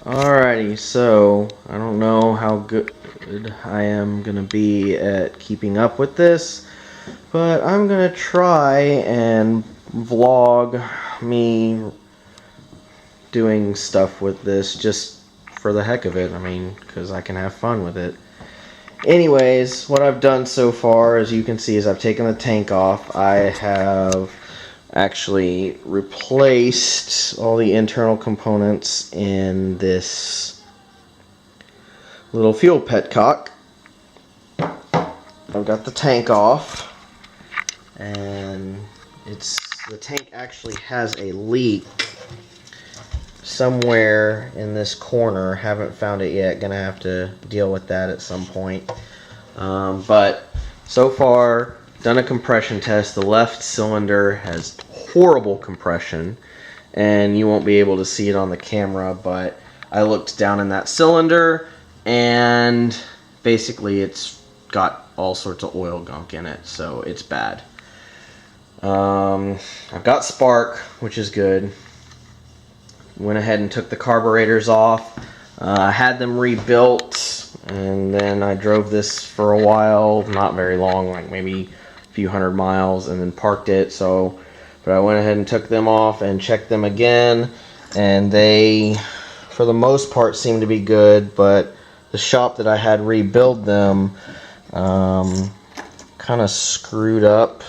Alrighty, so I don't know how good I am gonna be at keeping up with this, but I'm gonna try and vlog me doing stuff with this just for the heck of it. I mean, because I can have fun with it. Anyways, what I've done so far, as you can see, is I've taken the tank off. I have actually replaced all the internal components in this little fuel petcock. I've got the tank off, and the tank actually has a leak somewhere in this corner. Haven't found it yet. Gonna have to deal with that at some point. But so far, done a compression test. The left cylinder has horrible compression, and you won't be able to see it on the camera, but I looked down in that cylinder, and basically it's got all sorts of oil gunk in it, so it's bad. I've got spark, which is good. Went ahead and took the carburetors off. I had them rebuilt, and then I drove this for a while, not very long, like maybe a few hundred miles, and then parked it. But I went ahead and took them off and checked them again, and they, for the most part, seem to be good. But the shop that I had rebuild them kind of screwed up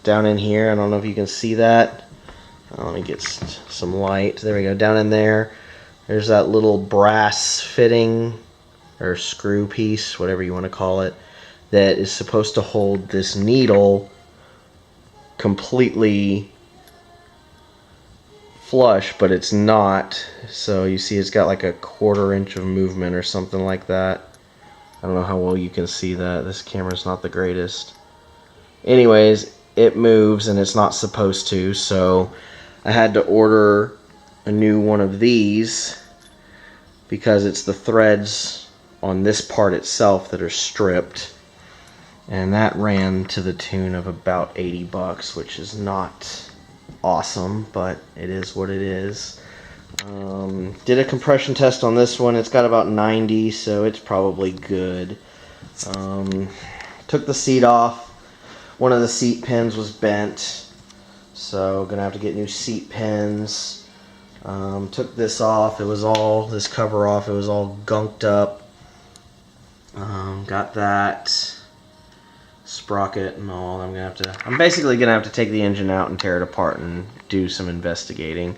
down in here. I don't know if you can see that. Let me get some light. There we go. Down in there, there's that little brass fitting or screw piece, whatever you want to call it, that is supposed to hold this needle completely flush, but it's not. So you see it's got like a 1/4 inch of movement or something like that. I don't know how well you can see that. This camera's not the greatest. Anyways, it moves and it's not supposed to, so I had to order a new one of these because it's the threads on this part itself that are stripped, and that ran to the tune of about 80 bucks, which is not awesome, but it is what it is. Did a compression test on this one. It's got about 90, so it's probably good. Took the seat off. One of the seat pins was bent, so gonna have to get new seat pins. Took this off. It was all, this cover off. It was all gunked up. Got that sprocket and all. I'm basically gonna have to take the engine out and tear it apart and do some investigating.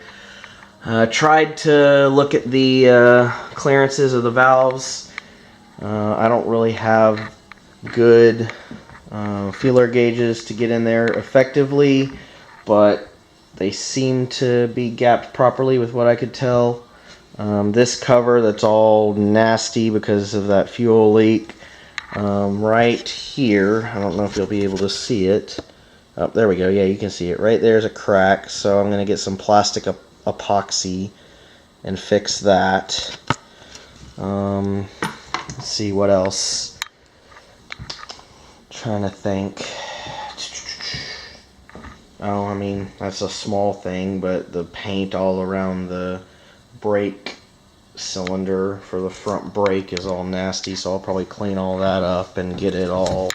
Tried to look at the clearances of the valves. I don't really have good feeler gauges to get in there effectively, but they seem to be gapped properly with what I could tell. This cover that's all nasty because of that fuel leak, right here, I don't know if you'll be able to see it. Oh, there we go. Yeah, you can see it. Right there's a crack, so I'm going to get some plastic epoxy and fix that. Let's see what else. Trying to think. Oh, I mean, that's a small thing, but the paint all around the brake cylinder for the front brake is all nasty, so I'll probably clean all that up and get it all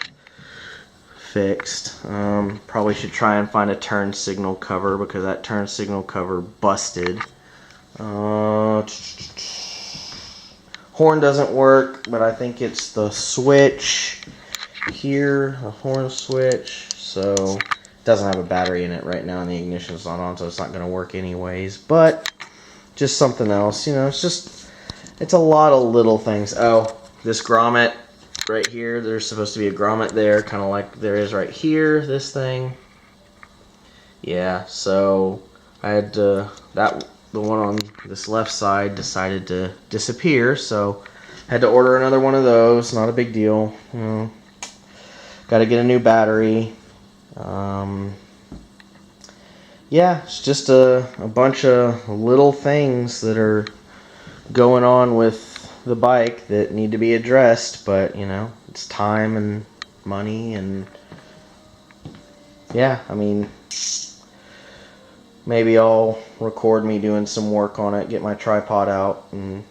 fixed. Probably should try and find a turn signal cover, because that turn signal cover busted. Horn doesn't work, but I think it's the switch here, the horn switch, so it doesn't have a battery in it right now, and the ignition's not on, so it's not going to work anyways. But just something else, you know. It's a lot of little things. Oh, this grommet right here, there's supposed to be a grommet there, kind of like there is right here, this thing. Yeah, so I had to, the one on this left side decided to disappear, so I had to order another one of those. Not a big deal. Got to get a new battery. Yeah, it's just a bunch of little things that are going on with the bike that need to be addressed, but you know, it's time and money, and yeah, I mean, maybe I'll record me doing some work on it, get my tripod out and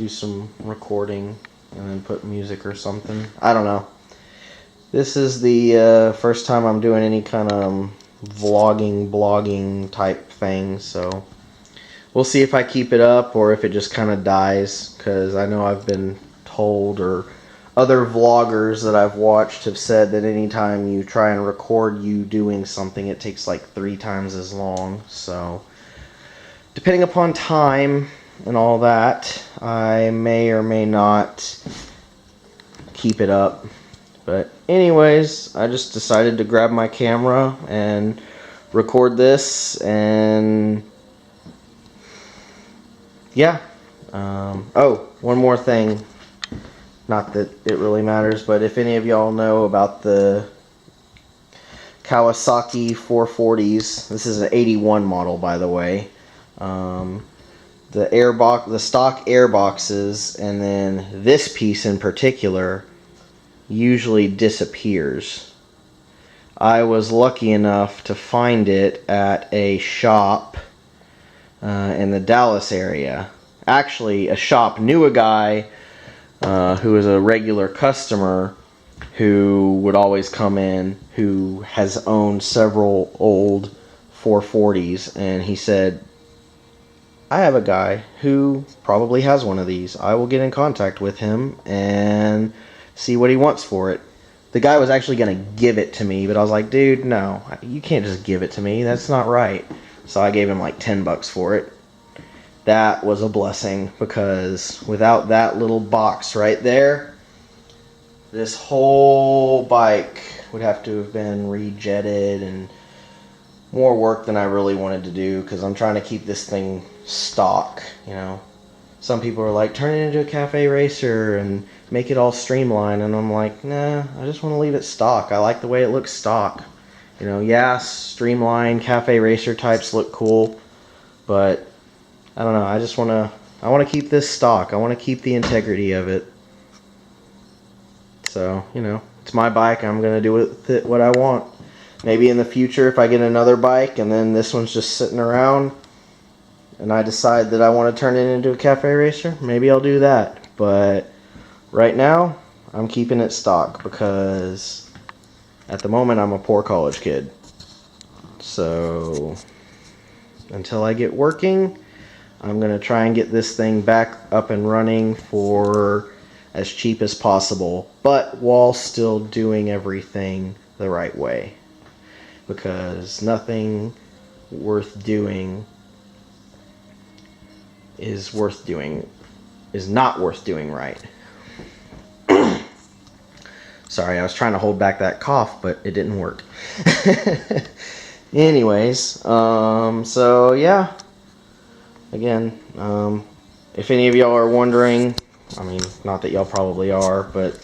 do some recording and then put music or something. I don't know. This is the first time I'm doing any kind of blogging type thing, so we'll see if I keep it up or if it just kind of dies, because I know I've been told, or other vloggers that I've watched have said, that anytime you try and record you doing something, it takes like 3 times as long. So depending upon time and all that, I may or may not keep it up. But anyways, I just decided to grab my camera and record this, and yeah. Oh, one more thing. Not that it really matters, but if any of y'all know about the Kawasaki 440s, this is an 81 model, by the way. The stock air boxes, and then this piece in particular, usually disappears. I was lucky enough to find it at a shop in the Dallas area. Actually, a shop knew a guy who was a regular customer who would always come in, who has owned several old 440s, and he said, I have a guy who probably has one of these. I will get in contact with him and see what he wants for it. The guy was actually going to give it to me, but I was like, dude, no, you can't just give it to me. That's not right. So I gave him like $10 for it. That was a blessing, because without that little box right there, this whole bike would have to have been rejetted, and more work than I really wanted to do, because I'm trying to keep this thing stock, you know. Some people are like, turn it into a cafe racer and make it all streamlined, and I'm like, nah, I just want to leave it stock. I like the way it looks stock. You know, yeah, streamlined cafe racer types look cool, but I don't know, I want to keep this stock. I want to keep the integrity of it. So, you know, it's my bike. I'm going to do with it what I want. Maybe in the future, if I get another bike and then this one's just sitting around and I decide that I want to turn it into a cafe racer, maybe I'll do that. But right now, I'm keeping it stock, because at the moment I'm a poor college kid. So until I get working, I'm going to try and get this thing back up and running for as cheap as possible, but while still doing everything the right way, because nothing worth doing is not worth doing right. Sorry, I was trying to hold back that cough, but it didn't work. Anyways, so yeah. Again, if any of y'all are wondering, I mean, not that y'all probably are, but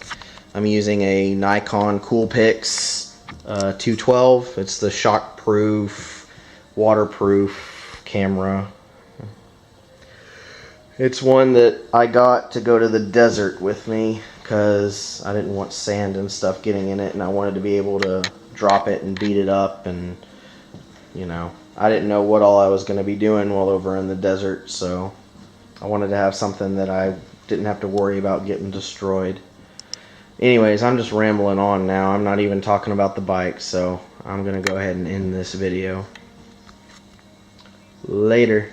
I'm using a Nikon Coolpix 212. It's the shockproof, waterproof camera. It's one that I got to go to the desert with me, because I didn't want sand and stuff getting in it, and I wanted to be able to drop it and beat it up, and, you know, I didn't know what all I was going to be doing while over in the desert, so I wanted to have something that I didn't have to worry about getting destroyed. Anyways, I'm just rambling on now. I'm not even talking about the bike, so I'm going to go ahead and end this video. Later.